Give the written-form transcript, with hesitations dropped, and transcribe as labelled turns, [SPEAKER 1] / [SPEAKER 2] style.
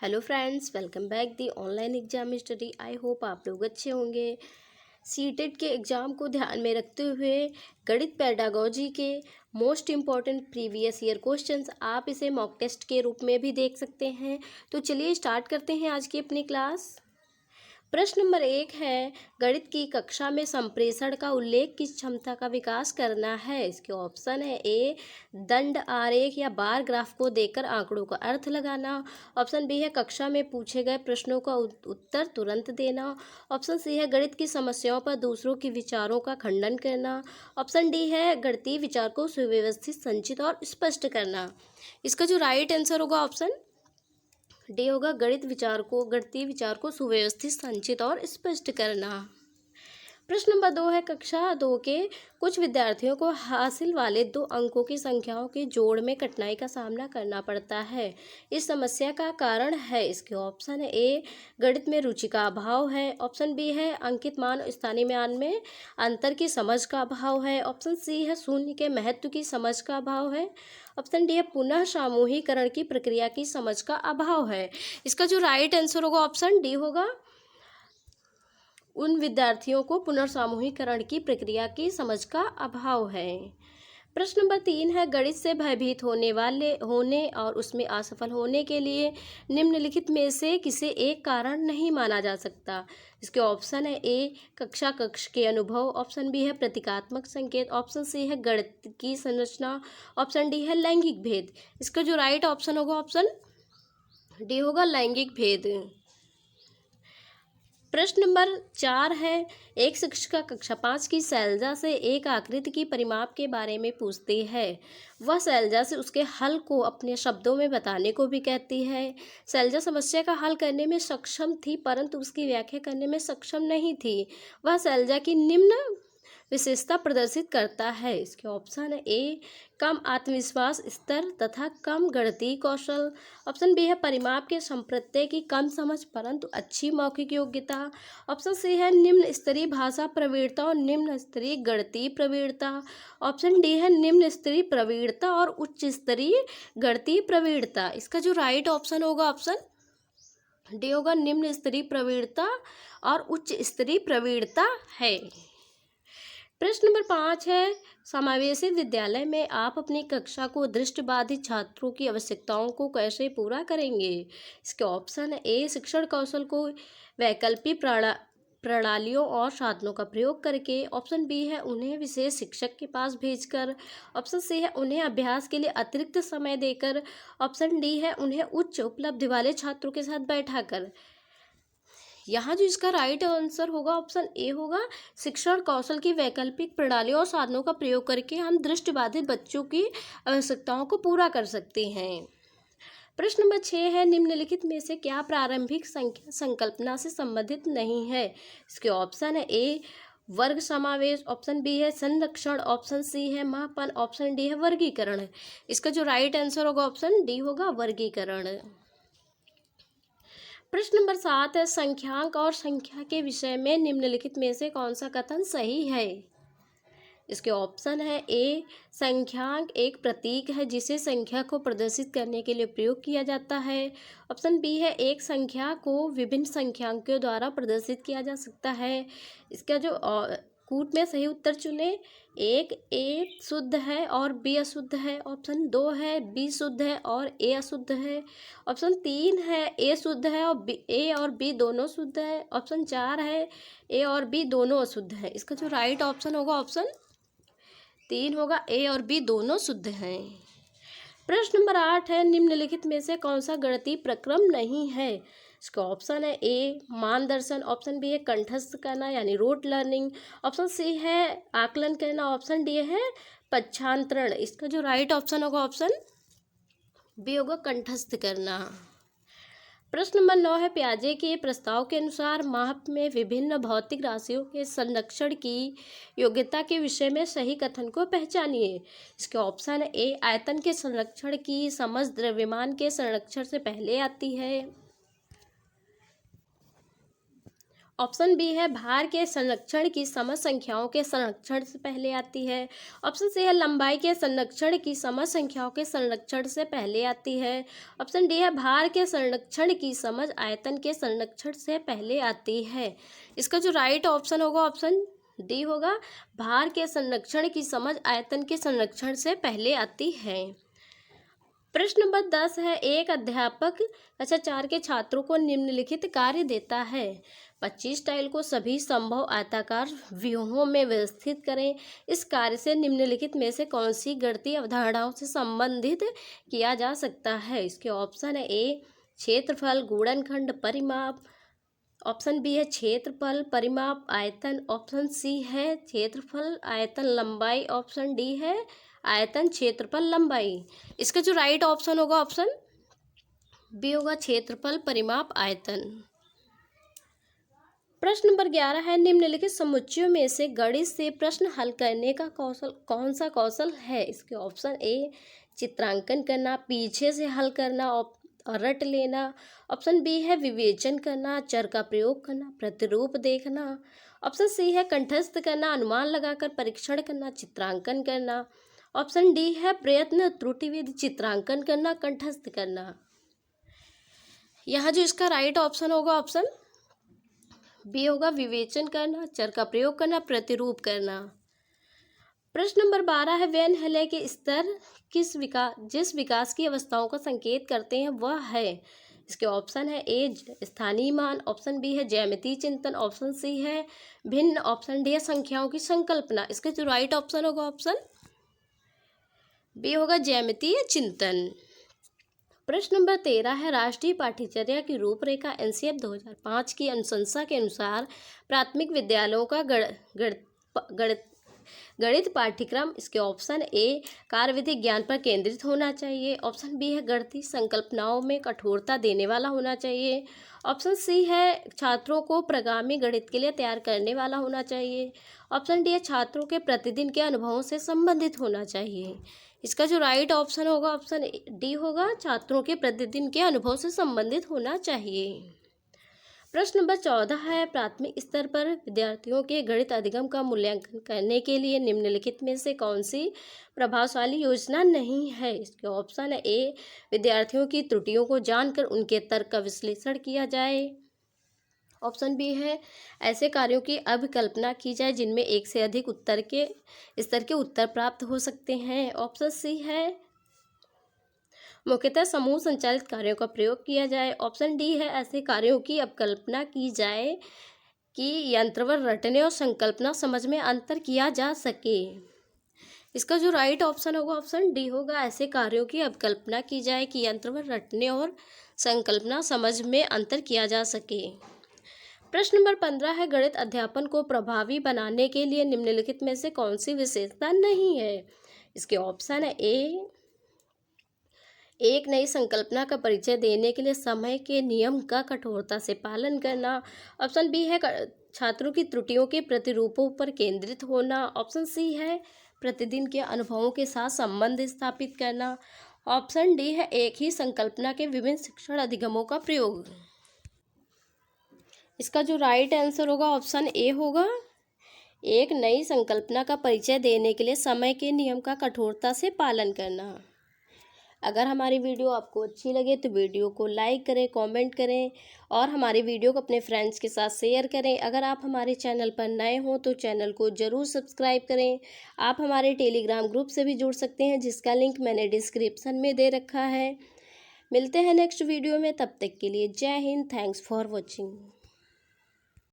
[SPEAKER 1] Hello friends, welcome back the online exam study. I hope आप लोग अच्छे होंगे। सीटेट के एग्ज़ाम को ध्यान में रखते हुए गणित पेडागोजी के most important previous year questions आप इसे मॉक टेस्ट के रूप में भी देख सकते हैं। तो चलिए स्टार्ट करते हैं आज की अपनी क्लास। प्रश्न नंबर 1 है, गणित की कक्षा में संप्रेषण का उल्लेख किस क्षमता का विकास करना है। इसके ऑप्शन है ए दंड आरेख या बार ग्राफ को देकर आंकड़ों का अर्थ लगाना। ऑप्शन बी है कक्षा में पूछे गए प्रश्नों का उत्तर तुरंत देना। ऑप्शन सी है गणित की समस्याओं पर दूसरों के विचारों का खंडन करना। ऑप्शन डी है गणितीय विचार को सुव्यवस्थित, संचित और स्पष्ट करना। इसका जो राइट आंसर होगा ऑप्शन डी होगा, गणितीय विचार को सुव्यवस्थित, संचित और स्पष्ट करना। प्रश्न नंबर 2 है, कक्षा 2 के कुछ विद्यार्थियों को हासिल वाले 2 अंकों की संख्याओं के जोड़ में कठिनाई का सामना करना पड़ता है। इस समस्या का कारण है। इसके ऑप्शन है ए गणित में रुचि का अभाव है। ऑप्शन बी है अंकित मान स्थानीय मान में अंतर की समझ का अभाव है। ऑप्शन सी है शून्य के महत्व की समझ का अभाव है। ऑप्शन डी है पुनः सामूहिकरण की प्रक्रिया की समझ का अभाव है। इसका जो राइट आंसर होगा ऑप्शन डी होगा, उन विद्यार्थियों को पुनर्सामूहिकरण की प्रक्रिया की समझ का अभाव है। प्रश्न नंबर 3 है, गणित से भयभीत होने और उसमें असफल होने के लिए निम्नलिखित में से किसे एक कारण नहीं माना जा सकता। इसके ऑप्शन है ए कक्ष के अनुभव। ऑप्शन बी है प्रतीकात्मक संकेत। ऑप्शन सी है गणित की संरचना। ऑप्शन डी है लैंगिक भेद। इसका जो राइट ऑप्शन होगा ऑप्शन डी होगा, लैंगिक भेद। प्रश्न नंबर 4 है, एक शिक्षिका कक्षा 5 की शैलजा से एक आकृति की परिमाप के बारे में पूछती है। वह शैलजा से उसके हल को अपने शब्दों में बताने को भी कहती है। शैलजा समस्या का हल करने में सक्षम थी परंतु उसकी व्याख्या करने में सक्षम नहीं थी। वह शैलजा की निम्न विशेषता प्रदर्शित करता है। इसके ऑप्शन है ए कम आत्मविश्वास स्तर तथा कम गणितीय कौशल। ऑप्शन बी है परिमाप के संप्रत्यय की कम समझ परंतु अच्छी मौखिक योग्यता। ऑप्शन सी है निम्न स्तरीय भाषा प्रवीणता और निम्न स्तरीय गणितीय प्रवीणता। ऑप्शन डी है निम्न स्तरीय प्रवीणता और उच्च स्तरीय गणितीय प्रवीणता। इसका जो राइट ऑप्शन होगा ऑप्शन डी होगा, निम्न स्तरीय प्रवीणता और उच्च स्तरीय प्रवीणता है। प्रश्न नंबर 5 है, समावेशी विद्यालय में आप अपनी कक्षा को दृष्टिबाधित छात्रों की आवश्यकताओं को कैसे पूरा करेंगे। इसके ऑप्शन है ए शिक्षण कौशल को वैकल्पिक प्रणालियों और साधनों का प्रयोग करके। ऑप्शन बी है उन्हें विशेष शिक्षक के पास भेजकर। ऑप्शन सी है उन्हें अभ्यास के लिए अतिरिक्त समय देकर। ऑप्शन डी है उन्हें उच्च उपलब्धि वाले छात्रों के साथ बैठाकर। यहाँ जो इसका राइट आंसर होगा ऑप्शन ए होगा, शिक्षण कौशल की वैकल्पिक प्रणालियों और साधनों का प्रयोग करके हम दृष्टिबाधित बच्चों की आवश्यकताओं को पूरा कर सकते हैं। प्रश्न नंबर 6 है, निम्नलिखित में से क्या प्रारंभिक संख्या संकल्पना से संबंधित नहीं है। इसके ऑप्शन है ए वर्ग समावेश। ऑप्शन बी है संरक्षण। ऑप्शन सी है मापन। ऑप्शन डी है वर्गीकरण। इसका जो राइट आंसर होगा ऑप्शन डी होगा, वर्गीकरण। प्रश्न नंबर 7 है, संख्यांक और संख्या के विषय में निम्नलिखित में से कौन सा कथन सही है। इसके ऑप्शन है ए संख्यांक एक प्रतीक है जिसे संख्या को प्रदर्शित करने के लिए प्रयोग किया जाता है। ऑप्शन बी है एक संख्या को विभिन्न संख्यांकों द्वारा प्रदर्शित किया जा सकता है। इसका जो कूट में सही उत्तर चुने। एक ए शुद्ध है और बी अशुद्ध है। ऑप्शन 2 है बी शुद्ध है और ए अशुद्ध है। ऑप्शन 3 है ए शुद्ध है और ए और बी दोनों शुद्ध है। ऑप्शन 4 है ए और बी दोनों अशुद्ध है। इसका जो राइट ऑप्शन होगा ऑप्शन 3 होगा, ए और बी दोनों शुद्ध हैं। प्रश्न नंबर 8 है, निम्नलिखित में से कौन सा गणितीय प्रक्रम नहीं है। इसका ऑप्शन है ए मानदर्शन। ऑप्शन बी है कंठस्थ करना यानी रोट लर्निंग। ऑप्शन सी है आकलन करना। ऑप्शन डी है पक्षांतरण। इसका जो राइट ऑप्शन होगा ऑप्शन बी होगा, कंठस्थ करना। प्रश्न नंबर 9 है, पियाजे के प्रस्ताव के अनुसार माप में विभिन्न भौतिक राशियों के संरक्षण की योग्यता के विषय में सही कथन को पहचानिए। इसके ऑप्शन है ए आयतन के संरक्षण की समझ द्रव्यमान के संरक्षण से पहले आती है। ऑप्शन बी है भार के संरक्षण की समझ संख्याओं के संरक्षण से पहले आती है। ऑप्शन सी है लंबाई के संरक्षण की समझ संख्याओं के संरक्षण से पहले आती है। ऑप्शन डी है भार के संरक्षण की समझ आयतन के संरक्षण से पहले आती है। इसका जो राइट ऑप्शन होगा ऑप्शन डी होगा, भार के संरक्षण की समझ आयतन के संरक्षण से पहले आती है। प्रश्न नंबर 10 है, एक अध्यापक कक्षा 4 के छात्रों को निम्नलिखित कार्य देता है। 25 टाइल को सभी संभव आयताकार व्यूहों में व्यवस्थित करें। इस कार्य से निम्नलिखित में से कौन सी गणितीय अवधारणाओं से संबंधित किया जा सकता है। इसके ऑप्शन है ए क्षेत्रफल, गुणनखंड, परिमाप। ऑप्शन बी है क्षेत्रफल, परिमाप, आयतन। ऑप्शन सी है क्षेत्रफल, आयतन, लंबाई। ऑप्शन डी है आयतन, क्षेत्रफल, लंबाई। इसका जो राइट ऑप्शन होगा ऑप्शन बी होगा, क्षेत्रफल, परिमाप, आयतन। प्रश्न नंबर 11 है, निम्नलिखित समुच्चयों में से गणित से प्रश्न हल करने का कौशल कौन सा कौशल है। इसके ऑप्शन ए चित्रांकन करना, पीछे से हल करना और रट लेना। ऑप्शन बी है विवेचन करना, चर का प्रयोग करना, प्रतिरूप देखना। ऑप्शन सी है कंठस्थ करना, अनुमान लगाकर परीक्षण करना, चित्रांकन करना। ऑप्शन डी है प्रयत्न त्रुटिविधि चित्रांकन करना, कंठस्थ करना। यहाँ जो इसका राइट ऑप्शन होगा ऑप्शन बी होगा, विवेचन करना, चर का प्रयोग करना, प्रतिरूप करना। प्रश्न नंबर 12 है, वेन हेले के स्तर जिस विकास की अवस्थाओं का संकेत करते हैं वह है। इसके ऑप्शन है ए स्थानीय मान। ऑप्शन बी है ज्यामितीय चिंतन। ऑप्शन सी है भिन्न। ऑप्शन डी है संख्याओं की संकल्पना। इसका जो राइट ऑप्शन होगा ऑप्शन बी होगा, ज्यामितीय चिंतन। प्रश्न नंबर 13 है, राष्ट्रीय पाठ्यचर्या की रूपरेखा एनसीएफ 2005 की अनुशंसा के अनुसार प्राथमिक विद्यालयों का गणित पाठ्यक्रम। इसके ऑप्शन ए कार्यविधि ज्ञान पर केंद्रित होना चाहिए। ऑप्शन बी है गणितीय संकल्पनाओं में कठोरता देने वाला होना चाहिए। ऑप्शन सी है छात्रों को प्रगामी गणित के लिए तैयार करने वाला होना चाहिए। ऑप्शन डी है छात्रों के प्रतिदिन के अनुभवों से संबंधित होना चाहिए। इसका जो राइट ऑप्शन होगा ऑप्शन डी होगा, छात्रों के प्रतिदिन के अनुभव से संबंधित होना चाहिए। प्रश्न नंबर 14 है, प्राथमिक स्तर पर विद्यार्थियों के गणित अधिगम का मूल्यांकन करने के लिए निम्नलिखित में से कौन सी प्रभावशाली योजना नहीं है। इसके ऑप्शन है ए विद्यार्थियों की त्रुटियों को जानकर उनके तर्क का विश्लेषण किया जाए। ऑप्शन बी है ऐसे कार्यों की अभिकल्पना की जाए जिनमें एक से अधिक स्तर के उत्तर प्राप्त हो सकते हैं। ऑप्शन सी है मुख्यतः समूह संचालित कार्यों का प्रयोग किया जाए। ऑप्शन डी है ऐसे कार्यों की अभिकल्पना की जाए कि यंत्रवत रटने और संकल्पना समझ में अंतर किया जा सके। इसका जो राइट ऑप्शन होगा ऑप्शन डी होगा, ऐसे कार्यों की अभिकल्पना की जाए कि यंत्रवत रटने और संकल्पना समझ में अंतर किया जा सके। प्रश्न नंबर 15 है, गणित अध्यापन को प्रभावी बनाने के लिए निम्नलिखित में से कौन सी विशेषता नहीं है। इसके ऑप्शन है ए एक नई संकल्पना का परिचय देने के लिए समय के नियम का कठोरता से पालन करना। ऑप्शन बी है छात्रों की त्रुटियों के प्रतिरूपों पर केंद्रित होना। ऑप्शन सी है प्रतिदिन के अनुभवों के साथ संबंध स्थापित करना। ऑप्शन डी है एक ही संकल्पना के विभिन्न शिक्षण अधिगमों का प्रयोग। इसका जो राइट आंसर होगा ऑप्शन ए होगा, एक नई संकल्पना का परिचय देने के लिए समय के नियम का कठोरता से पालन करना। अगर हमारी वीडियो आपको अच्छी लगे तो वीडियो को लाइक करें, कमेंट करें और हमारी वीडियो को अपने फ्रेंड्स के साथ शेयर करें। अगर आप हमारे चैनल पर नए हों तो चैनल को ज़रूर सब्सक्राइब करें। आप हमारे टेलीग्राम ग्रुप से भी जुड़ सकते हैं जिसका लिंक मैंने डिस्क्रिप्शन में दे रखा है। मिलते हैं नेक्स्ट वीडियो में, तब तक के लिए जय हिंद। Thanks for watching.